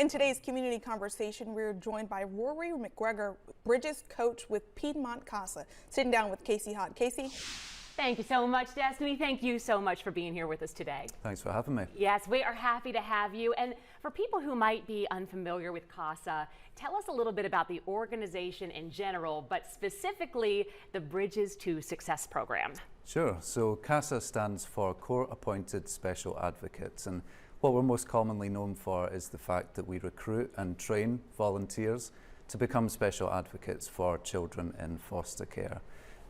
In today's community conversation, we're joined by Rory Macgregor, Bridges coach with Piedmont CASA. Sitting down with Casey Hott. Casey? Thank you so much, Destiny. Thank you so much for being here with us today. Thanks for having me. Yes, we are happy to have you. And for people who might be unfamiliar with CASA, tell us a little bit about the organization in general, but specifically the Bridges to Success program. Sure. So CASA stands for Court-Appointed Special Advocates, and what we're most commonly known for is the fact that we recruit and train volunteers to become special advocates for children in foster care.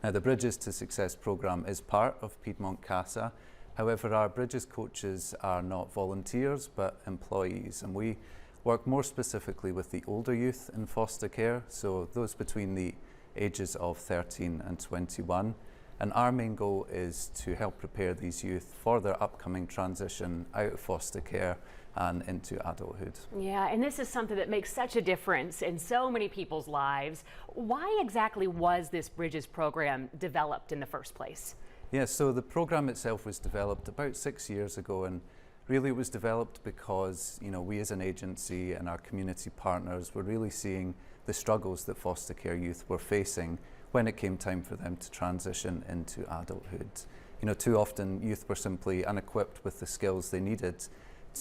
Now, the Bridges to Success program is part of Piedmont CASA. However, our Bridges coaches are not volunteers but employees, and we work more specifically with the older youth in foster care, so those between the ages of 13 and 21. And our main goal is to help prepare these youth for their upcoming transition out of foster care and into adulthood. Yeah, and this is something that makes such a difference in so many people's lives. Why exactly was this Bridges program developed in the first place? Yeah, so the program itself was developed about 6 years ago, and really it was developed because, we as an agency and our community partners were really seeing the struggles that foster care youth were facing when it came time for them to transition into adulthood. Too often youth were simply unequipped with the skills they needed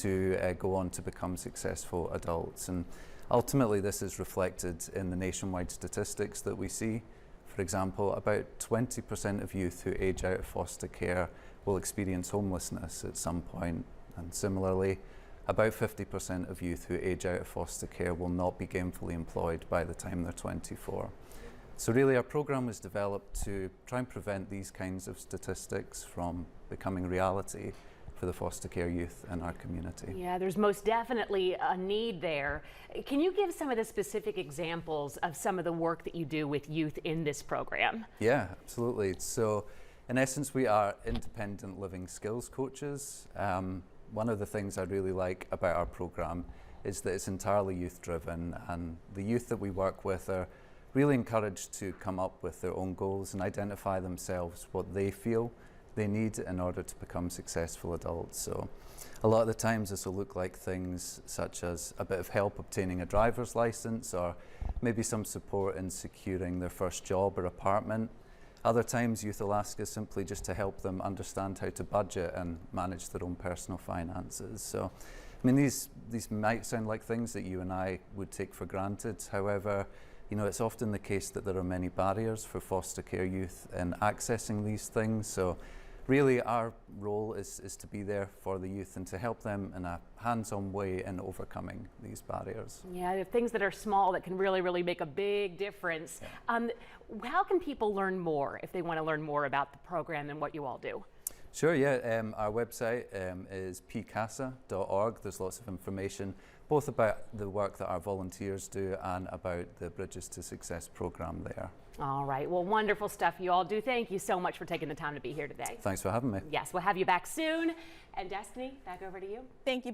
to go on to become successful adults. And ultimately this is reflected in the nationwide statistics that we see. For example, about 20% of youth who age out of foster care will experience homelessness at some point. And similarly, about 50% of youth who age out of foster care will not be gainfully employed by the time they're 24. So really our program was developed to try and prevent these kinds of statistics from becoming reality for the foster care youth in our community. Yeah, there's most definitely a need there. Can you give some of the specific examples of some of the work that you do with youth in this program? Yeah, absolutely. So in essence, we are independent living skills coaches. One of the things I really like about our program is that it's entirely youth driven, and the youth that we work with are really encouraged to come up with their own goals and identify themselves what they feel they need in order to become successful adults. So a lot of the times this will look like things such as a bit of help obtaining a driver's license, or maybe some support in securing their first job or apartment. Other times youth will ask us simply just to help them understand how to budget and manage their own personal finances. So these might sound like things that you and I would take for granted. However, it's often the case that there are many barriers for foster care youth in accessing these things. So really our role is to be there for the youth and to help them in a hands-on way in overcoming these barriers. Yeah, things that are small that can really make a big difference. Yeah. How can people learn more if they want to learn more about the program and what you all do? Sure, yeah. Our website is pcasa.org. There's lots of information both about the work that our volunteers do and about the Bridges to Success program there. All right, well, wonderful stuff you all do. Thank you so much for taking the time to be here today. Thanks for having me. Yes, we'll have you back soon. And Destiny, back over to you. Thank you.